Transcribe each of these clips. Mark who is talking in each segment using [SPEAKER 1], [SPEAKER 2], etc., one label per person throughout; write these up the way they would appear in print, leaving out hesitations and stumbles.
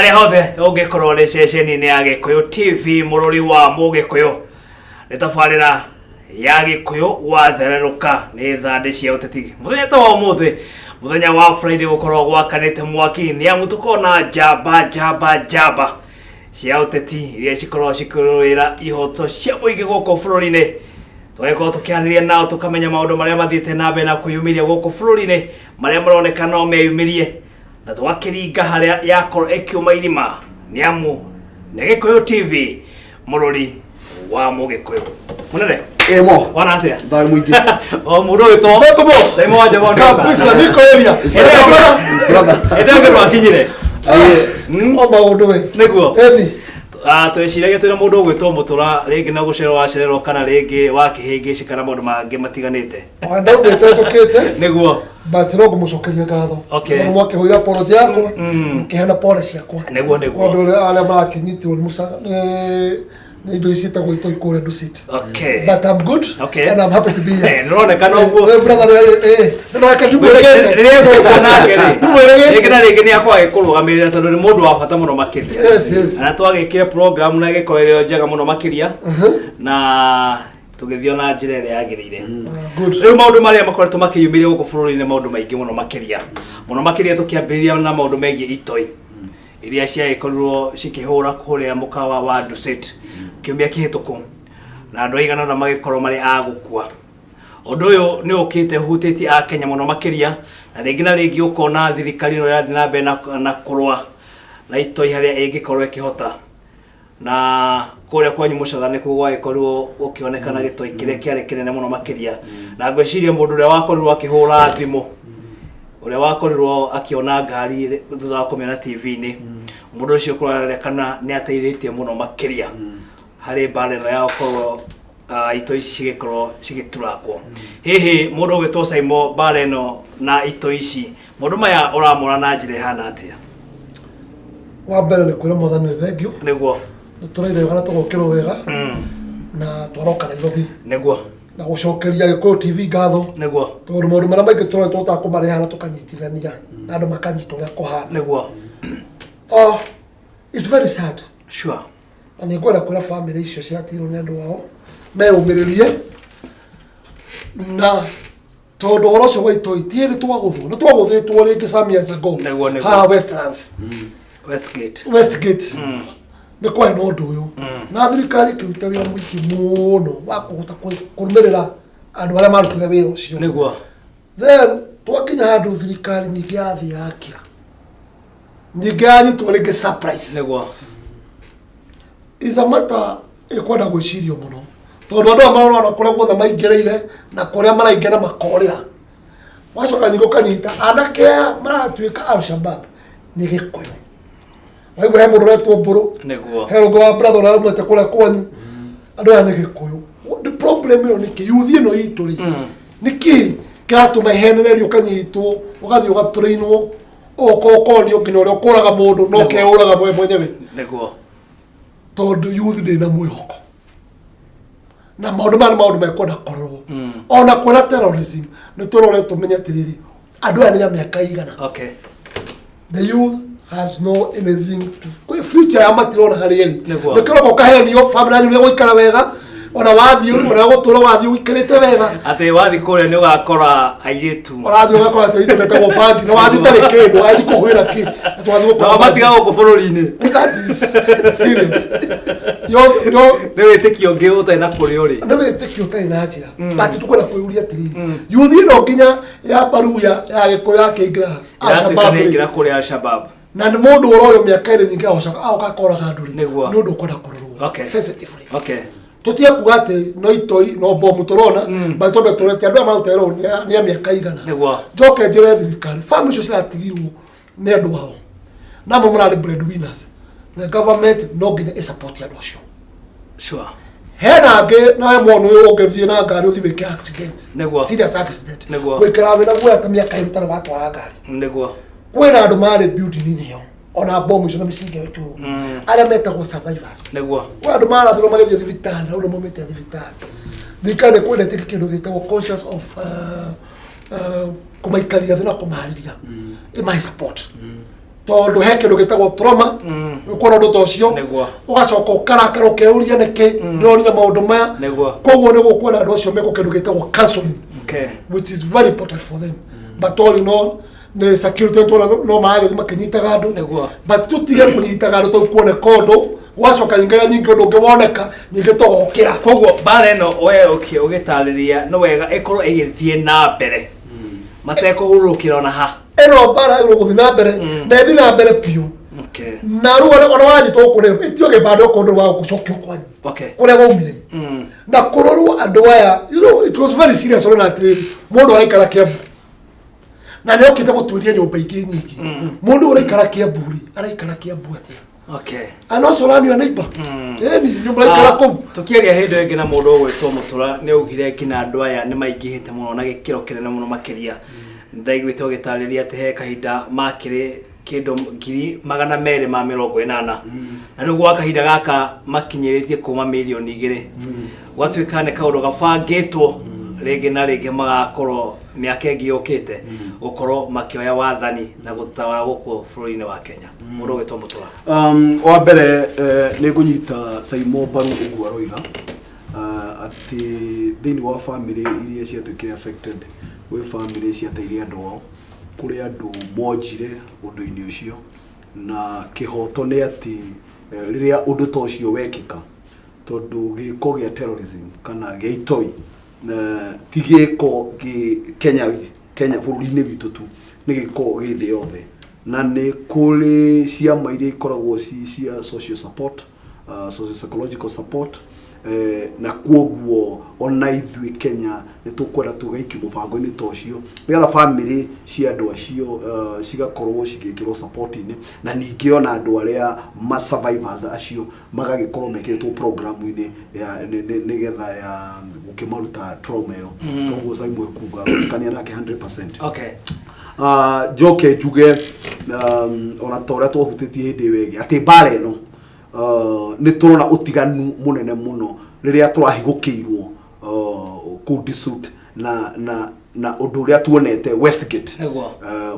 [SPEAKER 1] Hare hothe ungikorwo ri ceceni-ini ya Gikuyu TV mururi wa Mugikuyu ni tabarira ya Gikuyu wathereruka ni thande cia uteti muthenya ta wa umuthi muthenya wa Friday gukorwo gwakanite mwaki ni amu tukona jamba cia uteti iria cikorwo cikirwira ihoto cia muingi guku bururi-ini tweko tukianiria nao tukamenya maundu maria mathiite na mbere na kuyumiria guku bururi-ini maria maroneka no meyumirie na twakiringa haria yakoro ekiuma irima ni amu ni Gikuyu TV mururi wa Mugikuyu munene
[SPEAKER 2] mo
[SPEAKER 1] wana atia
[SPEAKER 2] ndai mwingi
[SPEAKER 1] o muro to Saimo wanja wona
[SPEAKER 2] kabisa niko area
[SPEAKER 1] ete ndo akinyire
[SPEAKER 2] o maundu we
[SPEAKER 1] niguo
[SPEAKER 2] eni
[SPEAKER 1] twiciragia twina mundu gwitwo mutura ringi na gucerwo wacererwo kana ringi wakihingici kana maundu mangi matiganite
[SPEAKER 2] wanda ugite tukite
[SPEAKER 1] niguo
[SPEAKER 2] but no kumucokeria ngatho
[SPEAKER 1] okay
[SPEAKER 2] no mwake hoya apology yakwa mkihana pole ciakwa
[SPEAKER 1] niguo
[SPEAKER 2] wandu aria marakinyitwo musa ni indo isita gwito ikore dusit
[SPEAKER 1] okay
[SPEAKER 2] but I'm good
[SPEAKER 1] okay
[SPEAKER 2] and I'm happy to be here
[SPEAKER 1] nironeka no guo
[SPEAKER 2] brother no akatuburegete
[SPEAKER 1] rirego kanake ri ringi ni akwa gikurugamirira tondu ni mundu wa bata muno makiria
[SPEAKER 2] yes
[SPEAKER 1] na twagikire program na gikorero njega muno makiria na tugithio na njira ria yagirire
[SPEAKER 2] good
[SPEAKER 1] riu maundu maria makoretwo makiyumiria guku bururi-ini maundu maingi muno makiria tukiambiriria na maundu megie itoi iria ciagikorirwo cikihura kuria mukawa wa Dusit kiumia kihituku na andu aigana na magikorwo mari agukua undu uyu ni ukite hutiti a Kenya muno makiria na ringi na ringi ukona thirikari no yathi na mbere na kurwa na itoi haria ingikorwo ikihota na kuria kwanyu mucathani kugwa ikorwo ukionekana gitoi kiria kiari kinene muno makiria na ngwiciria mundu uria wakorirwo akihura thimu uria wakorirwo akiona ngari thutha wa kumena TV-ini mundu ucio kurerekana ni ateithitie muno makiria hari barera ya korwo itoi ici cigikorwo cigiturakwo hihi mundu gwitwo Saimo bareno na itoi ici mundu maya uramura na njira hana atia
[SPEAKER 2] wa mbere ni kwira muthani thengio
[SPEAKER 1] niguo
[SPEAKER 2] turaire kana tugokirwo wega na twaroka Nairobi
[SPEAKER 1] niguo
[SPEAKER 2] na gucokeria Gikuyu TV ngatho
[SPEAKER 1] niguo
[SPEAKER 2] tondu maundu maria maingi turoretwo takumareha na tukanyitithania na andu makanyita uria kuhana
[SPEAKER 1] niguo
[SPEAKER 2] it's very sad
[SPEAKER 1] sure
[SPEAKER 2] na ni ngwenda kwira family icio ciatirwo ni andu wao meumiririe na tondu horo cio waitoi tiiri twaguthwo ni twaguthitwo ringi some years ago ha Westlands Westgate ni kwa no ndu uyu na thirikari kiruta wira mwiki muno wa kuhota kurumirira andu aria marutire wira ucio
[SPEAKER 1] niguo
[SPEAKER 2] then twakinya handu thirikari nyingi yathi yakira nyingi yanyitwo ringi surprise
[SPEAKER 1] niguo
[SPEAKER 2] is a matter ikwenda gwicirio muno tondu andu amarona kuria guothe maingireire na kuria maraingera makorira wacoka nyingo kanyita anake maratuika Al-Shabab ni Gikuyu waigua he mundu uretwo Mburu
[SPEAKER 1] niguo
[SPEAKER 2] he rungu wa brother uria umete kuria kwanyu andu aya ni Gikuyu the problem yo niki yuthi no itu ri niki kiratuma ihenererio kanyitwo ugathi ugaturainwo okokonio nginya uria ukuraga mundu no keuraga mwe mwenyewe
[SPEAKER 1] niguo
[SPEAKER 2] tondu youth ndi na mwihoko na maundu mekwenda korwo ona kwona terrorism ni turore tumenya tiriri andu aya ni ya miaka igana
[SPEAKER 1] okay
[SPEAKER 2] the youth has no anything to future ya matirona harieri
[SPEAKER 1] niguo
[SPEAKER 2] kahenio family yanyu ni guikara wega ona wathi ona gutura wathi uikarite wega
[SPEAKER 1] ate wathi kuria ni ugakora airitu
[SPEAKER 2] wathi ugakora ate itete go fanji no wathi tare kindu wathi kuhira ki wathi
[SPEAKER 1] no matiga guku bururi-ini
[SPEAKER 2] that is serious yo
[SPEAKER 1] ni witikio ngi utai na kuria uri
[SPEAKER 2] ni witikio utai na njira but tukwenda kwiuria tiriri yuthi no nginya ya baru ya Gikuyu ya kingira
[SPEAKER 1] Al-Shabab
[SPEAKER 2] na ni mundu uroyo miaka iri nyingi agakora handuri ni undu kwenda kurorwo sensitively
[SPEAKER 1] okay
[SPEAKER 2] tutia kuga ati no itoi no bomu turona but tobe turete andu amauterwo ni miaka igana
[SPEAKER 1] niguo
[SPEAKER 2] njoke njire thirikari family icio ciratigirwo ni andu wao na mo murari breadwinners the government no nginya i support andu acio
[SPEAKER 1] sure
[SPEAKER 2] hena nge na mwono uyu ungethie na ngari uthi wike accident
[SPEAKER 1] niguo
[SPEAKER 2] serious accident
[SPEAKER 1] niguo
[SPEAKER 2] wikira wina guoya ta miaka irutana watwara ngari
[SPEAKER 1] niguo
[SPEAKER 2] kwina andu mari building niyo ona bomu icio na misinge wetu aria metagwo survivors
[SPEAKER 1] niguo
[SPEAKER 2] andu marathirwo magithie thibitari na undu momete thibitari thikane kwendete kindu gitagwo conscious of kumaikaria thina kumariria my support tondu he kindu gitagwo trauma ukona ndu tocio ugacoka ukarakara ukeuria niki ndorire maundu maya koguo ni gukwona andu acio meko kindu gitagwo counseling which is very important for them but all in all ne security no maage makinyitaga andu but tutige kunyitaga andu tukuone kondo wacoka nyingera nyingi undu ngiboneka nyingi tugokira
[SPEAKER 1] koguo bara ino we ugitariria no wega ikorwo igithie na mbere matekuhurukira ona ha
[SPEAKER 2] eno bara iro guthi na mbere na ithi na mbere piu na ruo ona wanyitwo kure itio gibando kondo wa gucokio kwanyu kuria gaumire na kurorwo andu aya you know it was very serious on that mundu araikara Kiambu na ne okite gutwiria nyumba ingi nyingi mundu araikara Kiambu araikara Kiambu atia ano solani ya neighbor ni nyumba ikara kum
[SPEAKER 1] tukiaria hindo ingi na mundu ogwitwo Mutura ne ugire kina andu aya ni maingihite muno na gikiro kinene muno makiria ndaigwite ogitariria ati he kahinda makire kindu 280 na riu gwa kahinda gaka makinyiritie kuma milioni 2 gwatuika ne kaundu gabangitwo ringi na ringi magakorwo miaka ingi yukite gukorwo makioya wathani na gutawa guku bururi-ini wa Kenya mundu ogitwo Mutura
[SPEAKER 3] wa mbere ni gunyita Saimo Baru uguo aroiga ati thini wa family iria ciatuikire affected we family ciatairie andu ao kuri andu monjire undu-ini ucio na kihoto ni ati riria undu ta ucio wekika tondu giko gia terrorism kana geitoi tigiko gi Kenya bururi-ini witu tu ni giko githi yothe na ni kuri ciama iria ikoragwo cia social support social psychological support na kuoguo ona ithui Kenya ni tukwenda tugaiki mubango-ini tocio nigetha family cia andu acio cigakorwo cigikirwo support-ini na ningi ona andu aria ma survivors acio magagikorwo mekiritwo program-ini nigetha ya gukimaruta trauma iyo toguo Saimo kuga kania nake 100% joke juge ona tora twahutitie hindi wege ati bara ino ni turona utiganu munene muno riria turahigukirwo ku disut na undu uria tuonete Westgate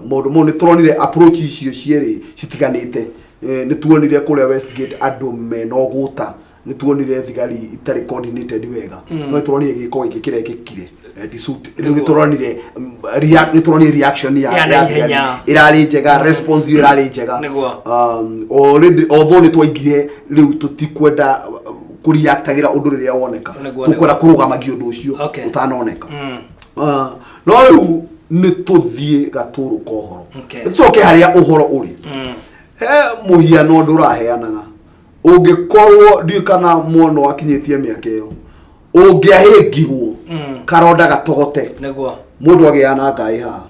[SPEAKER 3] mundu mo ni turonire approach icio cieri citiganite ni tuonire kuria Westgate andu menoguta ni tuonire thigari itari coordinated wega no turonire giko giki kirekikire disut ni turonire reaction ya irari njega response irari njega already although ni twaingire riu tutikwenda kuriactagira undu riria woneka tukwenda kurugamagia undu ucio utanoneka no riu ni tuthie gaturu kohoro ncoke haria uhoro uri he muhiano nduraheanaga ungikorwo ndikana muono akinyitie miaka iyo ungiahingirwo karonda gatogote mundu agiana ngai ha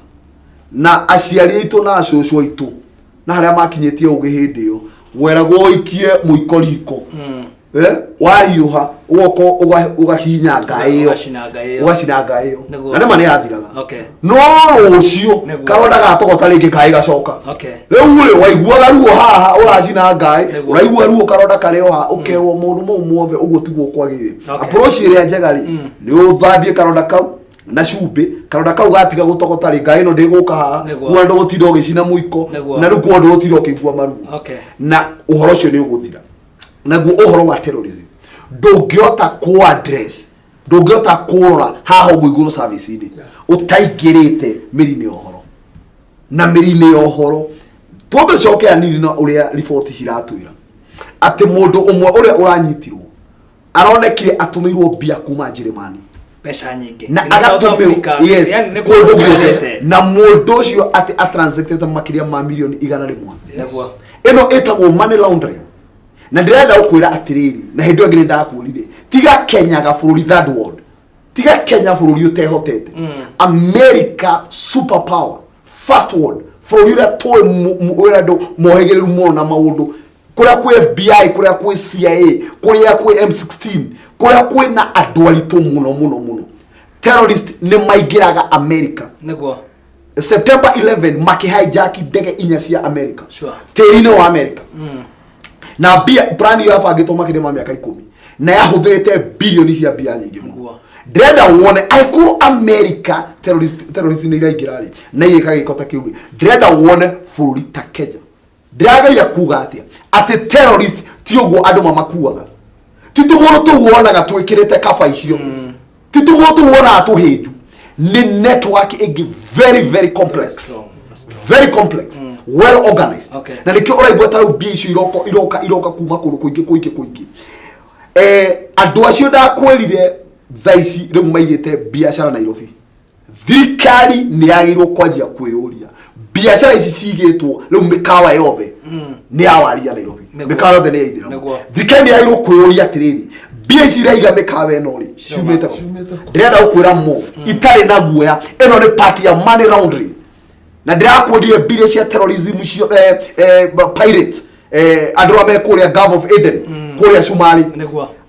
[SPEAKER 3] na aciari itu na acucu itu na haria makinyitie ugihindi iyo weragwo ikie muikoriko wahiuha uko ugahinya ngai iyo ugacina ngai iyo na ndema ni yathiraga no rucio karonda gatogota ringi kai gacoka riu ri waiguaga ruo haha uracina ngai uraigua ruo karonda kareo ha ukerwo mundu mau mothe uguo tiguo kwagire approach iria njegari ni uthambie karonda kau na cumbi karonda kau gatiga gutogota ri ngai no ndiguka haha kuando gutindo gicina muiko na riu kuando gutindo kigua maru na uhoro cio ni uguthira naguo uhoro wa terrorism ndungiota ku address ndungiota kurora haha uguiguru service ini utaingirite mirine uhoro na mirine uhoro tobe coke anini na uria report ciratwira ati mundu umwe uria uranyitirwo aronekire atumirwo bia kuma Jeremani
[SPEAKER 1] pesa nyingi
[SPEAKER 3] na agatumirwo yani na mundu ucio ati atransacted makiria ma milioni 100 negwa eno etagwo money laundering na ndirenda ukwira atiriri na hindu ngire ndakurire tiga Kenya ga bururi third world tiga Kenya bururi utehotete America super power first world bururi ria toy mwirado mohegereru mona maundu kuria ku FBI kuria ku CIA kuria ku M16 kuria ku na adwalito muno terrorist ne maigiraga America
[SPEAKER 1] negwa
[SPEAKER 3] September 11 maki hijack ndege inya cia America terino wa America na bia brand yo afagito makire ma miaka 10 na yahuthirite bilioni cia bia nyingi muno ndenda wone aikuru America terrorist ni iraigirari na yeka gikota kiubi ndenda wone bururi ta Kenya ndirageria kuga atia ati terrorist ti uguo andu mamakuaga titumono tuwonaga twikirite kaba icio titumono tuwona atuhinju ni network igi very complex very complex well organized na nikio uraigwa taru bi icio iroka kuma kuru kuingi andu acio ndakwirire thaici riu maigite biashara Nairobi thirikari ni yagirwo kwanjia kwiyuria biashara ici cigitwo riu mikawa yothe ni awaria Nairobi mikawa yothe ni yaithira thirikari ni yagirwo kwiyuria atiriri bia ici raiga mikawa eno ri ciumite ndirenda gukwira mo itari na guoya eno ni party ya money laundering na ndirakwendie bia cia terrorism cio pirates andu amekuria Gulf of Eden kuria Somali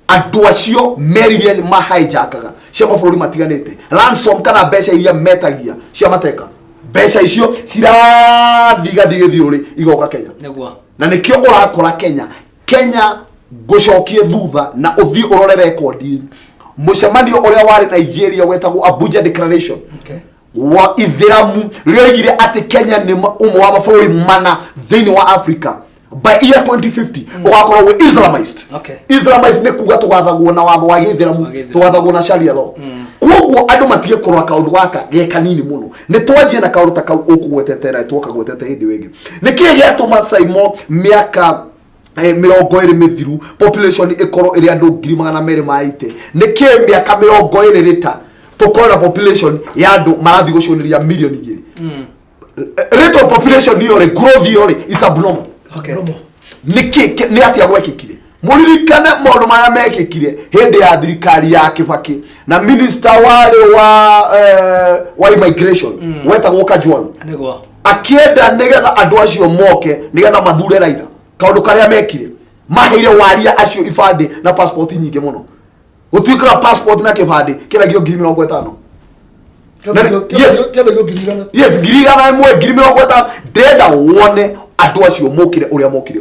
[SPEAKER 3] andu acio meririe mahijackaga cia mabũrũri matiganĩte ransom kana mbeca iria metagia cia mateka mbeca icio cirathiga thigithirũri igoka Kenya na nikio urakora Kenya gucokie thutha na uthi urore record mucemanio uria wari Nigeria wetagwo Abuja Declaration wa ithiramu rioigire ati Kenya ni umwe wa mabũrũri mana thĩinĩ wa Africa by year 2050 ugakorwo we Islamized Islamized ne kuga tugathagwo na watho wa githiramu tugathagwo na sharia law koguo andu matige kurwa kaundu gaka ge kanini muno ni twanjie na kaundu ta kau ukugwetetera twakagwetete hindi wengi nikie giatuma Saimo miaka 20 mithiru population ikorwo iri andu 280 nikie miaka 20 rita tukora population ya andu marathi gucuniria million 2 rate of population yore growth yore it's abnormal ni atia gwekikire muririkane maundu maya mekikire hindi ya thirikari ya Kibaki na minister wale wa immigration wetagwo Kajwang akienda nigetha andu acio moke nigetha mathure Raila kaundu karia mekire maheire waria acio ibande na passport nyingi muno gutuikaga passport na kibande kiragio 50,000 yes girigana imwe 50,000 ndenda wone andu acio mokire uria mokire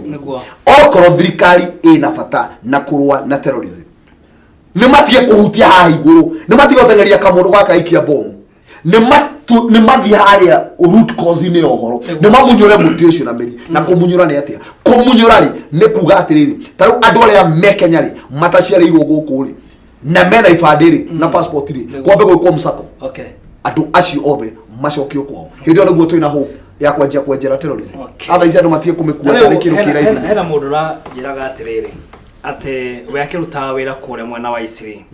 [SPEAKER 3] okoro thirikari ina bata na kurwa na terrorism ni matie kuhutia haha iguru ni matie gutengeria kamundu gaka ikia bomu ni mathi haria root cause ni ohoro ni mamunyure mutation na meri na kumunyura ni atia kumunyura ri ni kuga atiriri taru andu aria mekenya ri mataciareirwo guku ri na mena ibandiri na passport ri kwambe gwikwo musako andu acio othe macokio kwao hindi ona guo twina hope ya kwenjera terrorism otherwise andu matie kumikuwa ni kirukira
[SPEAKER 1] hena mundu ra njiraga atiriri ate we akiruta wira kure mwena wa Isiri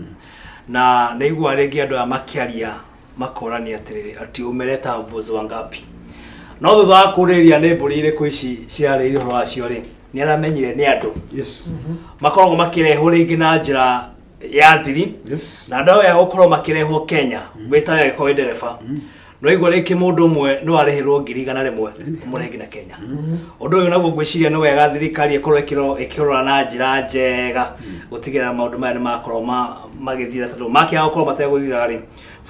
[SPEAKER 1] na neigwa regi andu a makiaria makorani atiriri ati umereta mbozo wangapi no thutha wa kuriria ne mburi ile kuici ciare iro wacio ri ni aramenyire ni andu makoragwo makireho ringi na njira ya thiri na ndawa ya gukorwo makireho Kenya weta ya ko ndereba no igwa riki mundu umwe no arehirwo 100,000 umuregi na Kenya undu uyu naguo gwiciria no wega thirikari ikorwo ikirora na njira njega gutigera maundu maya ni makorwo magithira tondu makia gukorwo mategũthira ri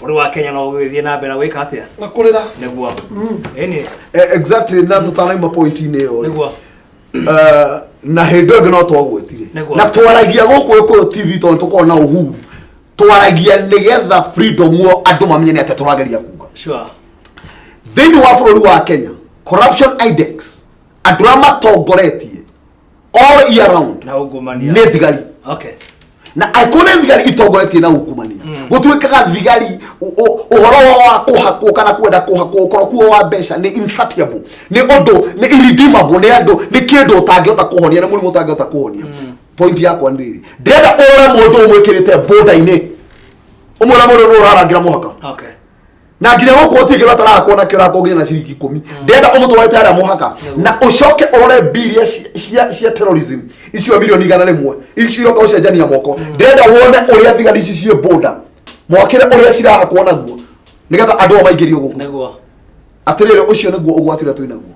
[SPEAKER 1] bũrũri wa Kenya no gũthie na mbere gwika atia
[SPEAKER 2] na kurira
[SPEAKER 1] niguo eni
[SPEAKER 3] exactly na tutanaima point ine yo niguo na hindo ngino twagwetire na twaragia guku TV tondu tukona uhuru twaragia nigetha freedom wo andu mamenye ni ate turageria kuga thini wa bũrũri wa Kenya corruption index andu amatongoretie all year round
[SPEAKER 1] na ungumania
[SPEAKER 3] ni thigari na aikone thigari itongoretie na ungumania gutuikaga thigari uhoro wa kuhakwo kana kwenda kuhakwo ukoro kuo wa mbeca ni insatiable ni ondo ni irredeemable ni andu ni kindu utangihota kuhonia na murimu utangihota kuhonia point yakwa ndiri ndenda ora mundu umwikirite border-ini umwona mundu no urarangira muhaka na nginya goko utigire atara kuona kira kogina na ciringi 10 ndenda umutwarete ara muhaka na ucoke urore bill cia terrorism icio milioni 100 icio ka ucenjania moko ndenda wone uria thigari ici cie border mwakire uria ciraha kuona guo nigetha andu maingirio guko niguo atirire ucio niguo ugwatira twinaguo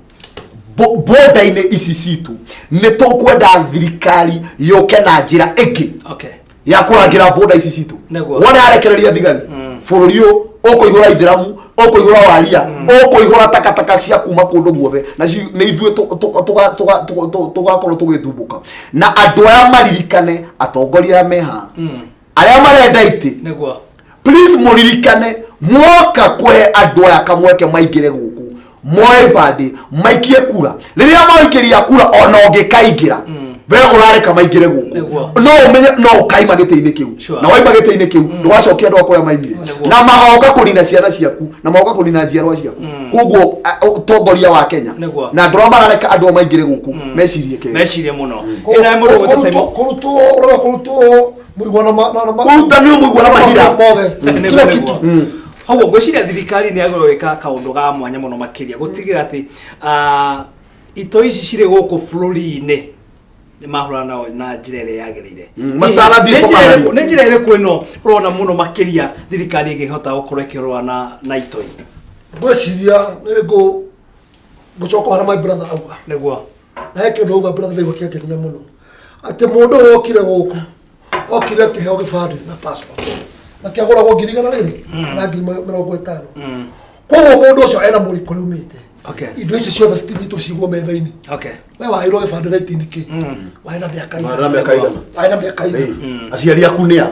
[SPEAKER 3] border-ini ici citu ni tukwenda thirikari yoke na njira ingi ya kurangira border ici citu wona arekereria thigari bũrũri ũkũihũra ithiramu ũkũihũra waria ũkũihũra takataka cia kuma kũndũ guothe na nĩ ithuĩ tũgakorwo tũgĩthumbuka na andũ aya maririkane atongoria meha arĩa marenda itĩ please muririkane mwoka kwe andũ aya kamweke maingĩre gũkũ moe badi maikie kura riria maikiria kura ona ongekaingira we urareka maingire guku no umenye no kaima gite-ini kiu na waima gite-ini kiu ndwacokia ndwa kuria maimire na magoka kurina ciana ciaku na magoka kurina njiarwa ciaku koguo utongoria wa Kenya na ndoro marareka andu maingire guku mecirie muno ina mundu gwita Simon
[SPEAKER 2] kurutwo muigwana
[SPEAKER 3] kuruta ni muigwana mahira
[SPEAKER 2] kila kitu
[SPEAKER 1] hau ngwiciria thirikari ni agoro wika kaundu ga mwanya muno makiria gutigira ati ito ici cire guku bururi-ini ni mahurana na njira ire yagirire
[SPEAKER 3] matarathi somalia
[SPEAKER 1] ni njira ire kwino urona muno makiria thirikari ingihota gukorwo ikirwa na itoi
[SPEAKER 2] ngwiciria nego gucoka hara my brother auga
[SPEAKER 1] niguo
[SPEAKER 2] na yake ndo auga brother nego kiakenia muno ati mundu okire guku okire kiheo gibandi na passport na kiagora go ngirigana riri na 50,000 koguo mundu ucio ena muri kuri umite indo icio ciothe citigitwo cigwo metha-ini we wairwo gibandi 19k waina miaka igana
[SPEAKER 3] aciari aku nia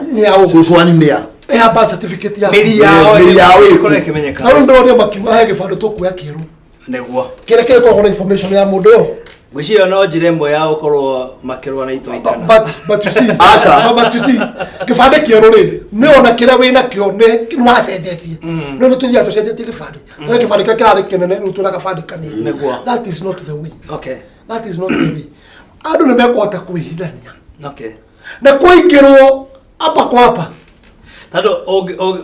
[SPEAKER 3] cucu wanyu nia
[SPEAKER 2] ya birth certificate ya
[SPEAKER 1] miri yao ikore kimenyeka
[SPEAKER 2] na ndo ndio makiwa he gibandi tukuya kiru
[SPEAKER 1] niguo
[SPEAKER 2] kire ko hona information ya mundu yo
[SPEAKER 1] gwiciria no njira imwe ya gukorwo makirwa na itoi kana
[SPEAKER 2] but you see asa but you see gibandi kiru ri ni ona kire wina kio ni kinwa cenjetie no tuthia tu cenjetie gibandi to gibandi ka kirari kinene ru tu na gibandi kanini that is not the way that is not the way andu ni mekwata kuhithania na kuingirwo apa kwa apa
[SPEAKER 1] tando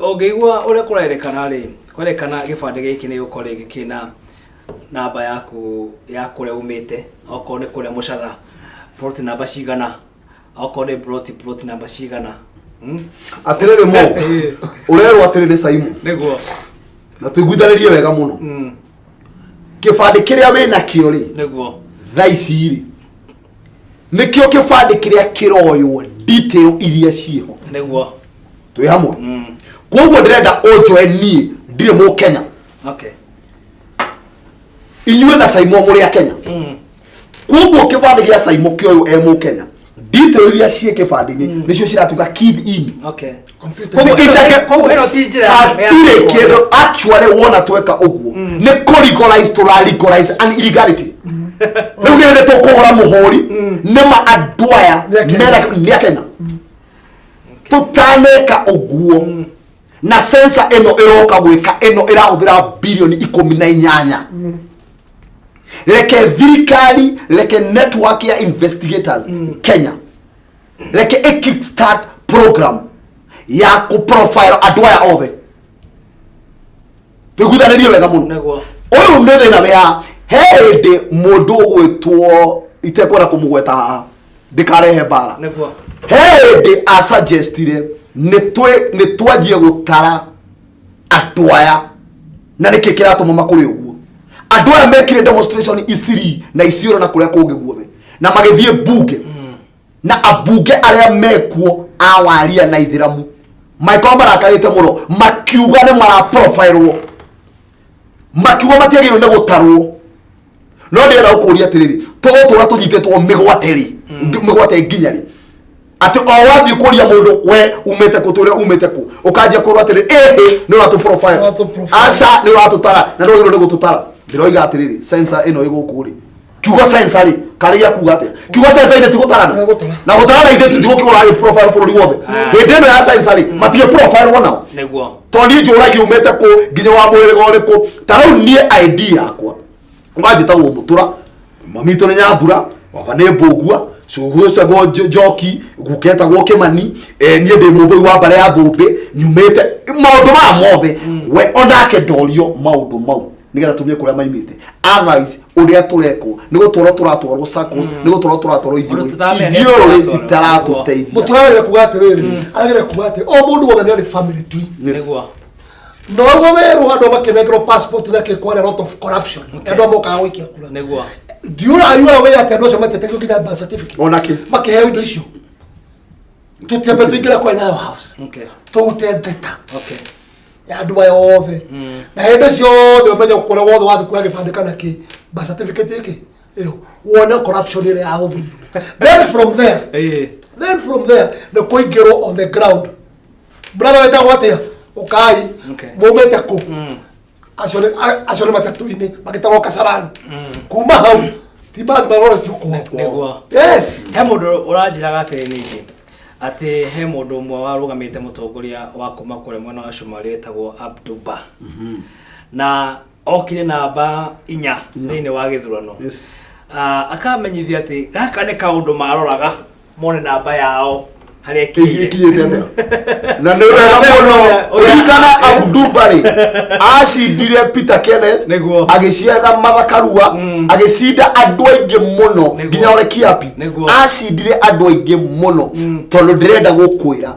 [SPEAKER 1] ogeigwa uria kurerekana ri kurerekana gibandi giki ni gukore gikina namba yaku ya kuria umite oko ni kuria mucatha plot namba cigana oko ni plot namba cigana
[SPEAKER 3] atiriri mo urerwo atiriri Simon
[SPEAKER 1] niguo
[SPEAKER 3] na tuiguithanirie wega muno kibandi kiria wina kio ri
[SPEAKER 1] niguo
[SPEAKER 3] thaici ri nikio kibandi kiria kiroywo detail iria ciho
[SPEAKER 1] niguo
[SPEAKER 3] twi hamwe koguo ndirenda ojoe ni ndire mu Kenya inywe na Simon muri a Kenya koguo kibandi gia Simon kioyo mu Kenya detail iria cie kibandi-ini nicio ciratuka kid in
[SPEAKER 1] koguo eno tijira
[SPEAKER 3] atire kido actually wona tweka uguo ni legalize to legalize an illegality riu nende tukuhora muhuri nima andwaya mera Kenya tutaneka uguo na sensa eno iroka gwika eno irahuthira bilioni 18 leke thirikari leke network ya investigators Kenya leke a kickstart program ya ku profile adwaya ove tuguthanirie wega muno uyu ndere na wea hende mundu gwitwo itekwenda kumugweta haha ndikarehe bara hende a suggestire ni twajie gutara adwaya na niki kiratuma makuri uguo adwaya mekire demonstration isiri na isioro na kuria kungi guothe na magithie bunge na abunge aria mekuo awaria na ithiramu maiko marakarite muno makiuga ne mara profile makiuga matiagirwo ne gutarwo no ndira ukuria atiriri tugutura tunyitetwo migwateri migwate nginyari ati o wathi kuria mundu we umete kuture umete ku ukanjia kurwa atiriri ni watu profile asa ni watu tara na ndio ne gututara ndiroiga atiriri sensor ino igukuri kiugo sensor karia kuga atia kiugo sensor ite tigutarana na gutarana ite tigukura profile for wothe ndeno ya sensor matie profile wona
[SPEAKER 1] niguo
[SPEAKER 3] toni njuragi umete ku nginya wa mwiri gore ku tarau nie ID yakwa ngajita wo mutura mamito ne nyabura waba ne bogua cuguca go joki guketa go kimani nie de muboi wa bare ya thumbe nyumete maundu ma mothe we ondake dorio maundu mau nigetha tumie kuria maimite otherwise uria tureko nigo turatwarwo circles nigo turatwarwo ithiru citaratuteithia
[SPEAKER 2] muturare kuga atiriri agire kuga ati o mundu wothe ni family tree
[SPEAKER 1] niguo
[SPEAKER 2] no weru andu makenegro passport na ke kware lot of corruption andu moka wikia kula
[SPEAKER 1] niguo
[SPEAKER 2] diura ayu awe ati andu matete kugira birth certificate
[SPEAKER 3] onake
[SPEAKER 2] makeheo indo icio tutembe tuingira kwa nyayo house tute data ya andu yothe na hende ciothe umenye kure wothe wathi kuya gibandikana ki birth certificate iki iyo wona corruption ile ya uthi then from there the kuingiro on the ground brother weta watia ukai mumete ku acio nĩ matatu-inĩ magĩtagwo Kasarani kuma hau ti bathi marore ti
[SPEAKER 1] nĩguo
[SPEAKER 2] yes
[SPEAKER 1] he mũndũ ũranjĩraga atĩrĩ ningĩ atĩ he mũndũ ũmwe warũgamĩte mũtongoria wa kuma kũrĩa mwena wa Somalia wĩtagwo Abduba na okire namba 4 thĩinĩ wa gĩthurano akamenyithia atĩ gaka nĩ kaũndũ maroraga mone namba yao harĩa
[SPEAKER 3] ikinyĩte na nĩ wega mũno ũrikana Abduba acindire Peter Kenneth agĩciatha Martha Karua agĩcinda andũ aingĩ mũno nginya Ole Kiapi acindire andũ aingĩ mũno tondũ ndĩrenda gũkwĩra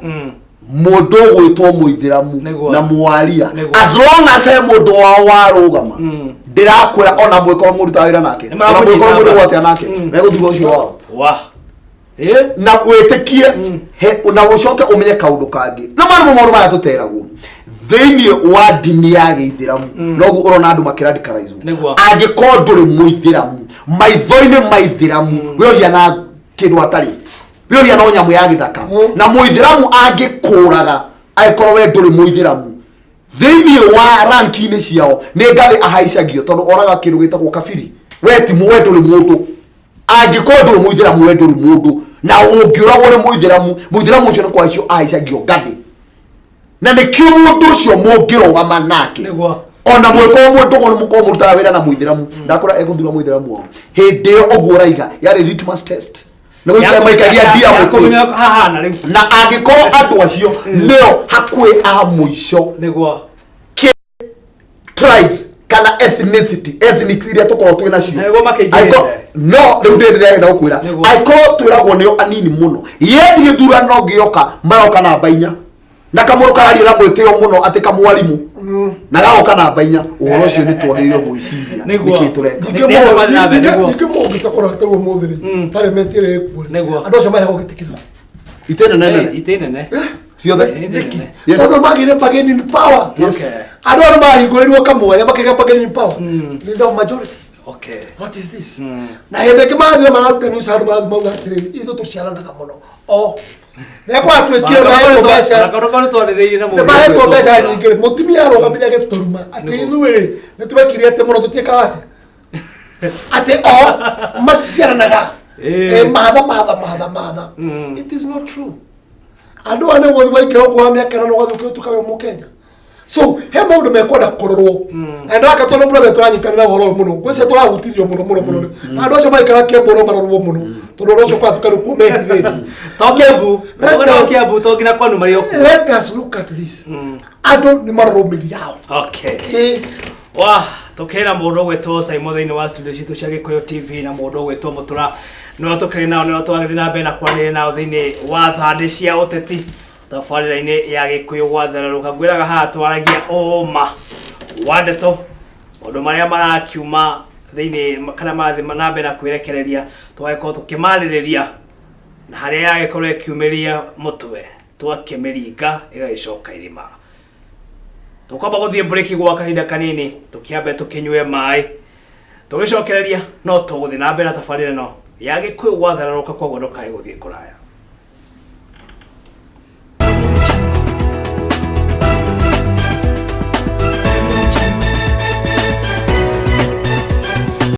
[SPEAKER 3] mũndũ ũgwĩtwo Mũithĩramu na Mwaria as long as he mũndũ wao warũgama ndĩrakwĩra ona mwĩkora mũruta wĩra nake ona mwĩkora mũndũ gwatĩa nake megũthiga ũcio wao na wĩtĩkie na ũcoke ũmenye kaũndũ kangĩ na maũndũ maya tũteragwo thĩinĩ wa ndini ya Gĩithĩramu noguo ũrona andũ makĩradicalizwo angĩkorwo ndũrĩ Mũithĩramu maitho-inĩ ma Ithĩramu wĩoria na kĩndũ atarĩ wĩoria no nyamũ ya gĩthaka na Mũithĩramu angĩkũraga angĩkorwo we ndũrĩ Mũithĩramu thĩinĩ wa ranki-inĩ ciao nĩ ngathĩ ahaicagio tondũ oraga kĩndũ gĩtagwo kabiri we ti we ndũrĩ mũndũ angĩkorwo ndũrĩ Mũithĩramu we ndũrĩ mũndũ na ũngĩũragwo nĩ Mũithĩramu ũcio nĩ kwaicio ahaicagio ngathĩ na nĩkĩo mũndũ ũcio mũngĩrũgama nake ona mwĩkoo mũndũ nĩ mũkorwo mũrutaga wĩra na Mũithĩramu ndakora egũthura Mũithĩramu wao hĩndĩ ĩyo ũguo ũraiga yarĩ litmus test na maikagia ndia na angĩkorwo andũ acio nĩo hakuhĩ a mũico tribes kana ethnics iria tukorwo twĩ nacio no rĩu ndĩrenda gũkwĩra angĩkorwo twĩragwo nĩo anini mũno yeti gĩthurano gĩoka maroka namba 4 na kamũrũ kararia na mwĩtĩo mũno atĩ kamwarimũ na gagoka namba 4 ũhoro ũcio nĩ twagĩrĩirwo gwĩciria nĩkĩ tũreka
[SPEAKER 2] ningĩ mũngĩtakora hatarwo mũthĩrĩ parliament ĩrĩa ĩkuo andũ acio maheo gĩtĩkĩrio
[SPEAKER 1] itenene
[SPEAKER 3] ciothe
[SPEAKER 2] tondũ magire bargaining power andũ arĩa mahingũrĩirwo kamwe makĩgĩa bargaining power leader of majority what is this na hĩndĩ ĩngĩ mathire magaruta news handũ mathi mauga atĩrĩrĩ ithuĩ tũciaranaga mũno nĩkwa twĩkire mahetwo mbeca nyingĩ mũtumia arũgamire gĩtũruma atĩ ithuĩ nĩ twekire atĩ mũno tũtiĩkaga atĩa atĩ maciaranaga matha it is not true andũ ane gũthi waingĩra kwa mĩaka na ũgathiĩ ũkĩtukaga Mũkenya so he maũndũ mekwenda kũrorwo na ndaka tondũ brother tũranyitanĩra ũhoro mũno gwĩcia tũrahutirio mũno andũ acio maikara Kiambu no marorwo mũno tondũ ũndũ ũcio kwatukanio kuo mehithĩti
[SPEAKER 1] Kiambu to ngina kwanu marĩ okuo
[SPEAKER 2] let us look at this andũ nĩ marorwo mĩri yao
[SPEAKER 1] tukĩra mũndũ ũgwĩtwo Simon thĩinĩ wa studio citũ cia Gĩkũyũ TV na mũndũ ũgwĩtwo Mũtura no tũkĩrĩ nao nĩo twagĩthiĩ na mbere na kwaranĩria nao thĩinĩ wa thandĩ cia ũteti tabarĩra-inĩ ya Gĩkũyũ gwathererũka ngwĩraga haha twaragia ũma wa ndeto maũndũ marĩa marakiuma thĩinĩ kana marathiĩ na mbere na kwĩrekereria tũgagĩkorwo tũkĩmarĩrĩria na harĩa yagĩkorwo ĩkiumĩria mũtwe twakĩmĩringa ĩgagĩcoka irima tũkwamba gũthiĩ break gwa kahinda kanini tũkĩambe tũkĩnyue maĩ tũgĩcokereria no tũgũthiĩ na mbere na tabarĩra ĩno ya Gĩkũyũ gwathererũka koguo ndũkae gũthiĩ kũraya.